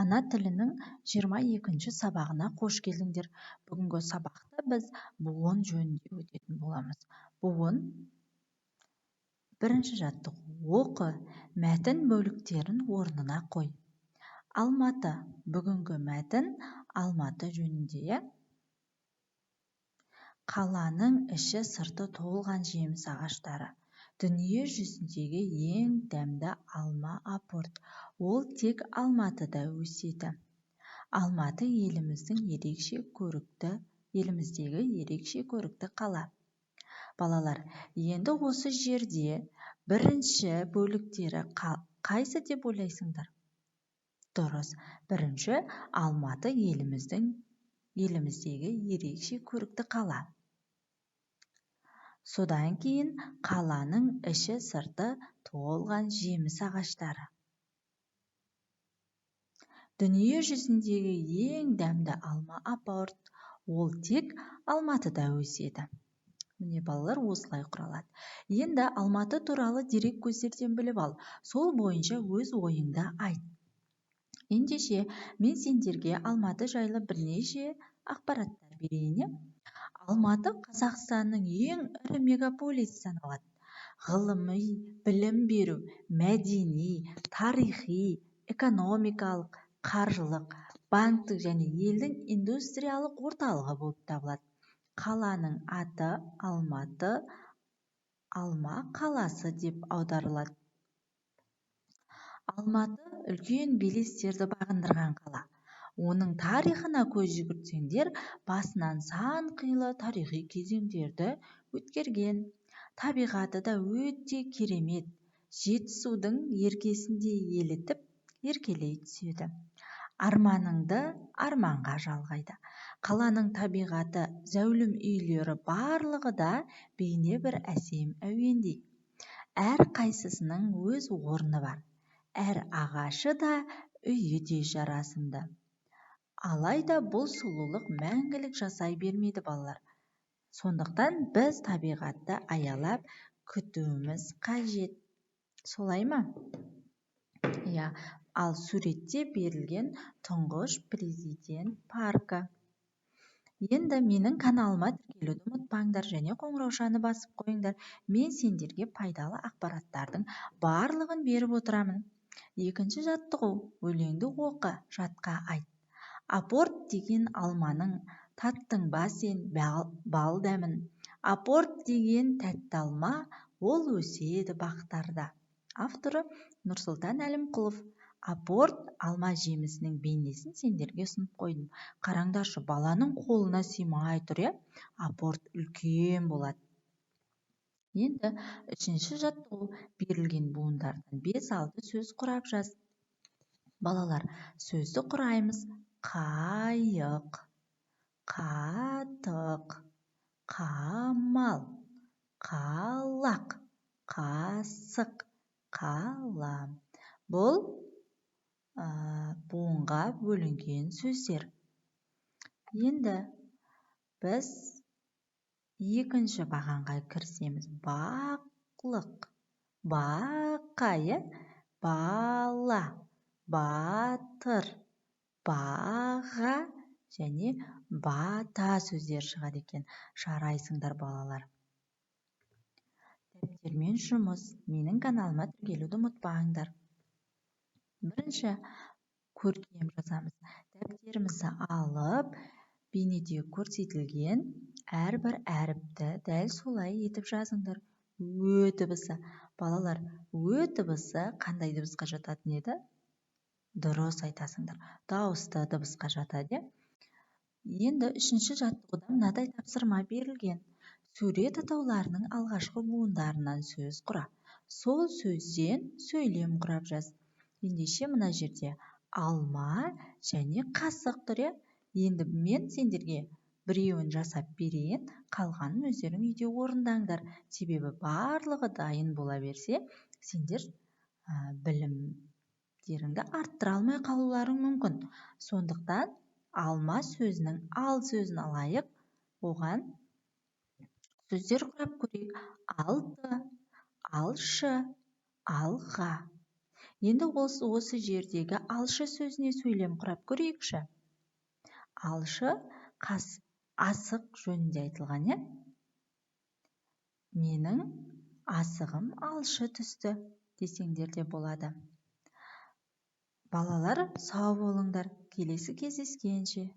Ана тілінің 22-ші сабағына қош келдіңдер. Бүгінгі сабақта біз буын жөнінде өтетін боламыз. Буын бірінші жаттығу. Оқы, мәтін бөліктерін орнына қой. Алматы. Бүгінгі мәтін Алматы жөнінде. Қаланың іші сырты толған жеміс ағаштары. Дүние жүзіндегі ең дәмді алма апорт. Ол тек Алматыда өседі. Алматы еліміздегі ерекше көрікті қала. Балалар, енді осы жерде бірінші бөліктері қайсы деп ойлайсыңдар? Дұрыс. Бірінші Алматы еліміздегі ерекше көрікті қала. Содан кейін қаланың іші сырты толған жеміс ағаштары. Дүние жүзіндегі ең дәмді алма апорт. Ол тек Алматыда өседі. Міне балалар осылай құралады. Енді Алматы туралы дерек көздерден біліп ал. Сол бойынша өз ойыңды айт. Ендеше мен сендерге Алматы жайлы бірнеше ақпараттар берейін. Алматы Қазақстанның ең ірі мегаполис саналады. Ғылыми, білім беру, мәдени, тарихи, экономикалық, қаржылық, банктік және елдің индустриялық орталығы болып табылады. Қаланың аты Алматы, Алма қаласы деп аударылады. Алматы үлкен белестерді бағындырған қала. Оның тарихына көз жүгіртсеңдер, басынан сан қилы тарихи кезеңдерді өткерген. Табиғаты да өте керемет. Жетісудың еркесінде еркелей түседі. Арманыңды арманға жалғайды. Қаланың табиғаты, зәулім үйлері барлығы да бейне бір әсем әуендей. Әр қайсысының өз орны бар. Әр ағашы да үйі де жарасымды. Алайда бұл сұлулық мәңгілік жасай бермейді балалар. Сондықтан біз табиғатты аялап күтуіміз қажет. Солай ма? Ал суретте берілген тұңғыш президент паркі. Енді менің каналыма тіркелуді ұмытпаңдар және қоңыраушаны басып қойыңдар. Мен сендерге пайдалы ақпараттардың барлығын беріп отырамын. Екінші жаттығу. Өлеңді оқы, жатқа айт. Апорт деген алманың, таттың ба сен бал дәмін. Апорт деген тәтті алма, ол өседі бақтарда. Авторы Нұрсұлтан Әлімқұлов. Апорт алма жемісінің бейнесін сендерге ұсынып қойдым. Қараңдаршы, баланың қолына сыймай тұр, апорт үлкен болады. Енді үшінші жаттығу. Берілген буындардан 5-6 сөз құрап жаз. Балалар, сөзді құраймыз. Қайық, қатық, қамал, қалақ, қасық, қалам. Бұл буынға бөлінген сөздер. Енді біз екінші бағанға кірісеміз. Бақлық, бақа, бала, батыр, баға және бата сөздер шығады екен. Жарайсыңдар балалар. Дәптермен жұмыс. Менің каналыма тіркелуді ұмытпаңдар. Бірінші көркем жазамыз. Дәптерімізді алып, бейнеде көрсетілген әрбір әріпті дәл солай етіп жазыңдар. Ө дыбысы. Балалар, ө дыбысы қандай дыбысқа жататын еді? Дұрыс айтасыңдар. Дауысты дыбысқа жатады. Енді үшінші жаттығуда мынадай тапсырма берілген. Сурет атауларының алғашқы буындарынан сөз құра. Сол сөзден сөйлем құрап жаз. Ендеше мына жерде алма және қасық тұр. Енді мен сендерге біреуін жасап берейін, қалғанын өздерің үйде орындаңдар. Себебі барлығы дайын бола берсе, сендер білімдеріңді арттыра алмай қалуларың мүмкін. Сондықтан алма сөзінің ал сөзін алайық, оған сөздер құрап көрейік. Алты, алшы, алға. Енді осы жердегі алшы сөзіне сөйлем құрап көрейікші. Алшы асық жөнінде айтылған, иә? Менің асығым алшы түсті десеңдер де болады. Балалар, сау болыңдар. Келесі кездескенше.